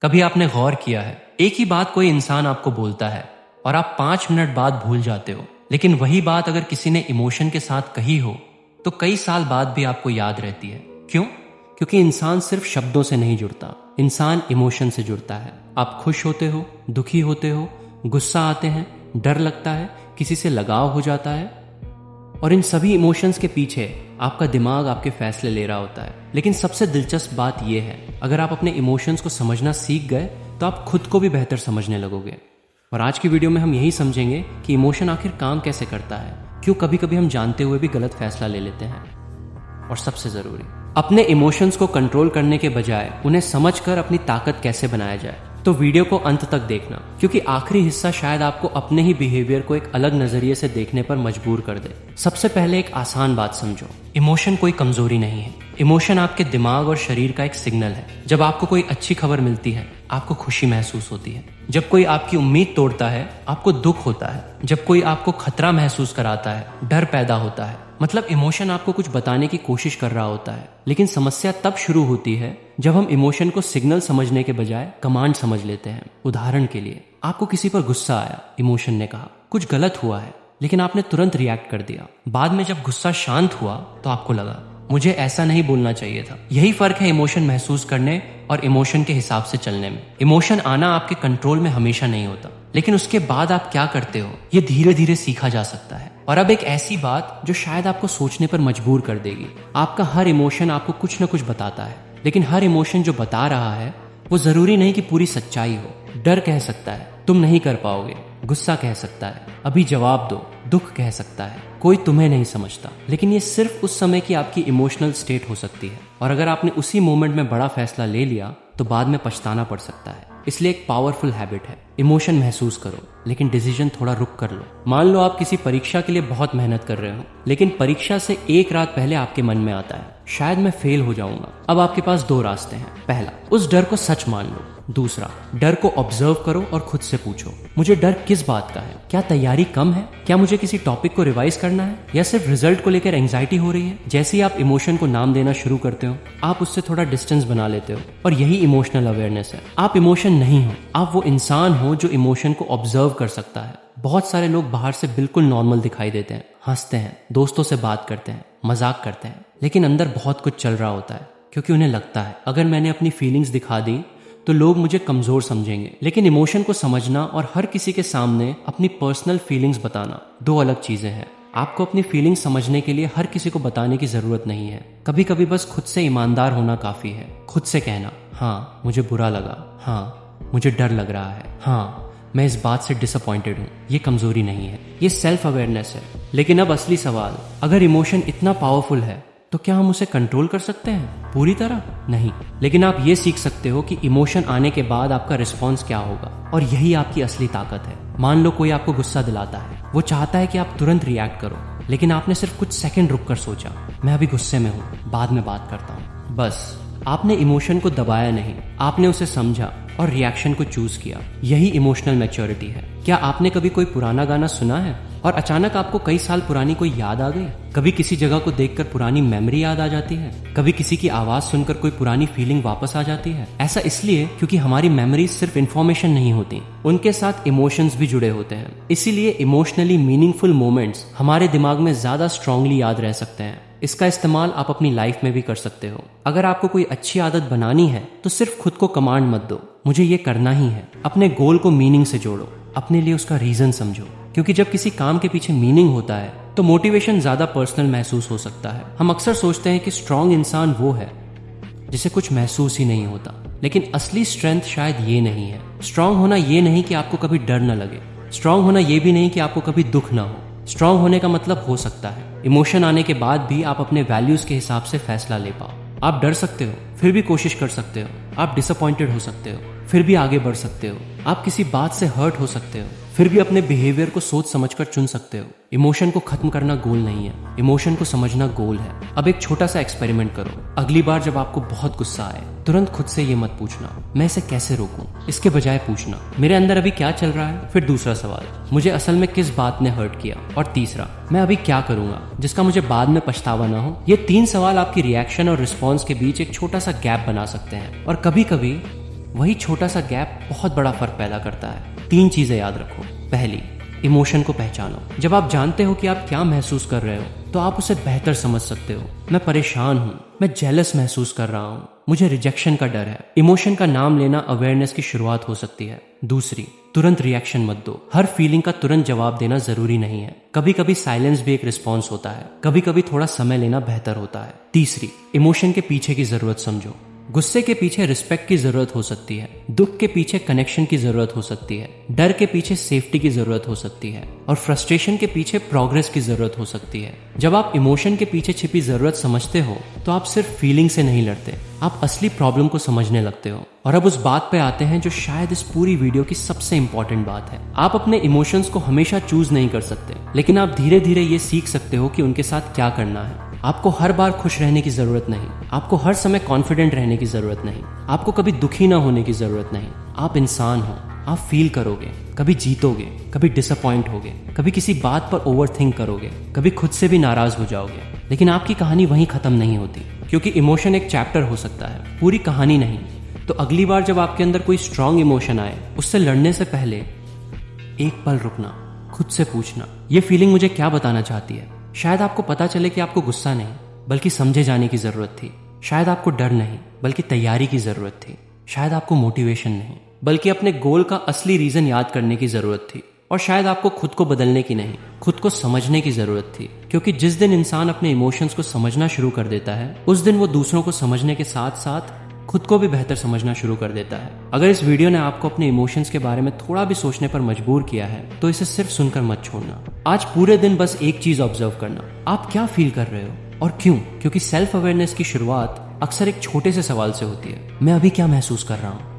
कभी आपने गौर किया है, एक ही बात कोई इंसान आपको बोलता है और आप 5 मिनट बाद भूल जाते हो, लेकिन वही बात अगर किसी ने इमोशन के साथ कही हो तो कई साल बाद भी आपको याद रहती है। क्यों? क्योंकि इंसान सिर्फ शब्दों से नहीं जुड़ता, इंसान इमोशन से जुड़ता है। आप खुश होते हो, दुखी होते हो, गुस्सा आते हैं, डर लगता है, किसी से लगाव हो जाता है, और इन सभी इमोशंस के पीछे आपका दिमाग आपके फैसले ले रहा होता है। लेकिन सबसे दिलचस्प बात यह है, अगर आप अपने इमोशंस को समझना सीख गए तो आप खुद को भी बेहतर समझने लगोगे। और आज की वीडियो में हम यही समझेंगे कि इमोशन आखिर काम कैसे करता है, क्यों कभी कभी हम जानते हुए भी गलत फैसला ले लेते हैं, और सबसे जरूरी, अपने इमोशंस को कंट्रोल करने के बजाय उन्हें समझकर अपनी ताकत कैसे बनाया जाए। तो वीडियो को अंत तक देखना, क्योंकि आखिरी हिस्सा शायद आपको अपने ही बिहेवियर को एक अलग नजरिए से देखने पर मजबूर कर दे। सबसे पहले एक आसान बात समझो, इमोशन कोई कमजोरी नहीं है। इमोशन आपके दिमाग और शरीर का एक सिग्नल है। जब आपको कोई अच्छी खबर मिलती है, आपको खुशी महसूस होती है। जब कोई आपकी उम्मीद तोड़ता है, आपको दुख होता है। जब कोई आपको खतरा महसूस कराता है, डर पैदा होता है। मतलब इमोशन आपको कुछ बताने की कोशिश कर रहा होता है। लेकिन समस्या तब शुरू होती है जब हम इमोशन को सिग्नल समझने के बजाय कमांड समझ लेते हैं। उदाहरण के लिए, आपको किसी पर गुस्सा आया, इमोशन ने कहा कुछ गलत हुआ है, लेकिन आपने तुरंत रिएक्ट कर दिया। बाद में जब गुस्सा शांत हुआ तो आपको लगा मुझे ऐसा नहीं बोलना चाहिए था। यही फर्क है इमोशन महसूस करने और इमोशन के हिसाब से चलने में। इमोशन आना आपके कंट्रोल में हमेशा नहीं होता, लेकिन उसके बाद आप क्या करते हो ये धीरे धीरे सीखा जा सकता है। और अब एक ऐसी बात जो शायद आपको सोचने पर मजबूर कर देगी। आपका हर इमोशन आपको कुछ न कुछ बताता है, लेकिन हर इमोशन जो बता रहा है वो जरूरी नहीं कि पूरी सच्चाई हो। डर कह सकता है तुम नहीं कर पाओगे, गुस्सा कह सकता है अभी जवाब दो, दुख कह सकता है कोई तुम्हें नहीं समझता। लेकिन ये सिर्फ उस समय की आपकी इमोशनल स्टेट हो सकती है, और अगर आपने उसी मोमेंट में बड़ा फैसला ले लिया तो बाद में पछताना पड़ सकता है। इसलिए एक पावरफुल हैबिट है, इमोशन महसूस करो लेकिन डिसीजन थोड़ा रुक कर लो। मान लो आप किसी परीक्षा के लिए बहुत मेहनत कर रहे हो, लेकिन परीक्षा से एक रात पहले आपके मन में आता है शायद मैं फेल हो जाऊंगा। अब आपके पास 2 रास्ते हैं। पहला, उस डर को सच मान लो। दूसरा, डर को ऑब्जर्व करो और खुद से पूछो मुझे डर किस बात का है? क्या तैयारी कम है? क्या मुझे किसी टॉपिक को रिवाइज करना है? या सिर्फ रिजल्ट को लेकर एंजाइटी हो रही है? जैसे ही आप इमोशन को नाम देना शुरू करते हो, आप उससे थोड़ा डिस्टेंस बना लेते हो, और यही इमोशनल अवेयरनेस है। आप इमोशन नहीं हो, आप वो इंसान हो जो इमोशन को ऑब्जर्व कर सकता है। बहुत सारे लोग बाहर से बिल्कुल नॉर्मल दिखाई देते हैं, हंसते हैं, दोस्तों से बात करते हैं, मजाक करते हैं, लेकिन अंदर बहुत कुछ चल रहा होता है, क्योंकि उन्हें लगता है अगर मैंने अपनी फीलिंग्स दिखा दी तो लोग मुझे कमजोर समझेंगे। लेकिन इमोशन को समझना और हर किसी के सामने अपनी पर्सनल फीलिंग्स बताना 2 अलग चीजें हैं। आपको अपनी फीलिंग्स समझने के लिए हर किसी को बताने की जरूरत नहीं है। कभी कभी बस खुद से ईमानदार होना काफी है। खुद से कहना, हाँ मुझे बुरा लगा, हाँ मुझे डर लग रहा है, हाँ मैं इस बात से डिसअपॉइंटेड हूँ। ये कमजोरी नहीं है, ये सेल्फ अवेयरनेस है। लेकिन अब असली सवाल, अगर इमोशन इतना पावरफुल है तो क्या हम उसे कंट्रोल कर सकते हैं? पूरी तरह नहीं, लेकिन आप ये सीख सकते हो कि इमोशन आने के बाद आपका रिस्पॉन्स क्या होगा, और यही आपकी असली ताकत है। मान लो कोई आपको गुस्सा दिलाता है, वो चाहता है कि आप तुरंत रिएक्ट करो, लेकिन आपने सिर्फ कुछ सेकंड रुककर सोचा मैं अभी गुस्से में हूँ, बाद में बात करता हूँ। बस आपने इमोशन को दबाया नहीं, आपने उसे समझा और रिएक्शन को चूज किया। यही इमोशनल मैच्योरिटी है। क्या आपने कभी कोई पुराना गाना सुना है और अचानक आपको कई साल पुरानी कोई याद आ गई? कभी किसी जगह को देखकर पुरानी मेमोरी याद आ जाती है? कभी किसी की आवाज सुनकर कोई पुरानी फीलिंग वापस आ जाती है? ऐसा इसलिए क्योंकि हमारी मेमोरी सिर्फ इंफॉर्मेशन नहीं होती, उनके साथ इमोशंस भी जुड़े होते हैं। इसीलिए इमोशनली मीनिंगफुल मोमेंट्स हमारे दिमाग में ज्यादा स्ट्रांगली याद रह सकते हैं। इसका इस्तेमाल आप अपनी लाइफ में भी कर सकते हो। अगर आपको कोई अच्छी आदत बनानी है तो सिर्फ खुद को कमांड मत दो मुझे ये करना ही है। अपने गोल को मीनिंग से जोड़ो, अपने लिए उसका रीजन समझो, क्योंकि जब किसी काम के पीछे मीनिंग होता है तो मोटिवेशन ज्यादा पर्सनल महसूस हो सकता है। हम अक्सर सोचते हैं कि स्ट्रांग इंसान वो है जिसे कुछ महसूस ही नहीं होता, लेकिन असली स्ट्रेंथ शायद ये नहीं है। स्ट्रांग होना ये नहीं कि आपको कभी डर न लगे, स्ट्रांग होना ये भी नहीं कि आपको कभी दुख ना हो। स्ट्रांग होने का मतलब हो सकता है इमोशन आने के बाद भी आप अपने वैल्यूज के हिसाब से फैसला ले पाओ। आप डर सकते हो, फिर भी कोशिश कर सकते हो। आप डिसअपॉइंटेड हो सकते हो, फिर भी आगे बढ़ सकते हो। आप किसी बात से हर्ट हो सकते हो, फिर भी अपने बिहेवियर को सोच समझकर चुन सकते हो। इमोशन को खत्म करना गोल नहीं है, इमोशन को समझना गोल है। अब एक छोटा सा एक्सपेरिमेंट करो। अगली बार जब आपको बहुत गुस्सा आए, तुरंत खुद से ये मत पूछना मैं इसे कैसे रोकूं, इसके बजाय पूछना मेरे अंदर अभी क्या चल रहा है। फिर दूसरा सवाल, मुझे असल में किस बात ने हर्ट किया। और तीसरा, मैं अभी क्या करूंगा जिसका मुझे बाद में पछतावा ना हो। ये 3 सवाल आपकी रिएक्शन और रिस्पॉन्स के बीच एक छोटा सा गैप बना सकते हैं। और कभी कभी वही छोटा सा गैप बहुत बड़ा फर्क पैदा करता है। 3 चीजें याद रखो। पहली, इमोशन को पहचानो। जब आप जानते हो कि आप क्या महसूस कर रहे हो तो आप उसे बेहतर समझ सकते हो। मैं परेशान हूँ, मैं जेलस महसूस कर रहा हूँ, मुझे रिजेक्शन का डर है। इमोशन का नाम लेना अवेयरनेस की शुरुआत हो सकती है। दूसरी, तुरंत रिएक्शन मत दो। हर फीलिंग का तुरंत जवाब देना जरूरी नहीं है। कभी कभी साइलेंस भी एक रिस्पॉन्स होता है, कभी कभी थोड़ा समय लेना बेहतर होता है। तीसरी, इमोशन के पीछे की जरूरत समझो। गुस्से के पीछे रिस्पेक्ट की जरूरत हो सकती है, दुख के पीछे कनेक्शन की जरूरत हो सकती है, डर के पीछे सेफ्टी की जरूरत हो सकती है और फ्रस्ट्रेशन के पीछे प्रोग्रेस की जरूरत हो सकती है। जब आप इमोशन के पीछे छिपी जरूरत समझते हो तो आप सिर्फ फीलिंग से नहीं लड़ते, आप असली प्रॉब्लम को समझने लगते हो। और अब उस बात पे आते हैं जो शायद इस पूरी वीडियो की सबसे इंपॉर्टेंट बात है। आप अपने इमोशंस को हमेशा चूज नहीं कर सकते, लेकिन आप धीरे धीरे ये सीख सकते हो कि उनके साथ क्या करना है। आपको हर बार खुश रहने की जरूरत नहीं, आपको हर समय कॉन्फिडेंट रहने की जरूरत नहीं, आपको कभी दुखी ना होने की जरूरत नहीं। आप इंसान हो, आप फील करोगे, कभी जीतोगे, कभी डिसअपॉइंट होगे, कभी किसी बात पर ओवरथिंक करोगे, कभी खुद से भी नाराज हो जाओगे। लेकिन आपकी कहानी वहीं खत्म नहीं होती, क्योंकि इमोशन एक चैप्टर हो सकता है, पूरी कहानी नहीं। तो अगली बार जब आपके अंदर कोई स्ट्रांग इमोशन आए, उससे लड़ने से पहले एक पल रुकना, खुद से पूछना, ये फीलिंग मुझे क्या बताना चाहती है। शायद आपको पता चले कि आपको गुस्सा नहीं बल्कि समझे जाने की जरूरत थी। शायद आपको डर नहीं बल्कि तैयारी की जरूरत थी। शायद आपको मोटिवेशन नहीं बल्कि अपने गोल का असली रीजन याद करने की जरूरत थी। और शायद आपको खुद को बदलने की नहीं, खुद को समझने की जरूरत थी। क्योंकि जिस दिन इंसान अपने इमोशंस को समझना शुरू कर देता है, उस दिन वो दूसरों को समझने के साथ साथ खुद को भी बेहतर समझना शुरू कर देता है। अगर इस वीडियो ने आपको अपने इमोशंस के बारे में थोड़ा भी सोचने पर मजबूर किया है तो इसे सिर्फ सुनकर मत छोड़ना। आज पूरे दिन बस एक चीज ऑब्जर्व करना, आप क्या फील कर रहे हो और क्यों। क्योंकि सेल्फ अवेयरनेस की शुरुआत अक्सर एक छोटे से सवाल से होती है, मैं अभी क्या महसूस कर रहा हूँ।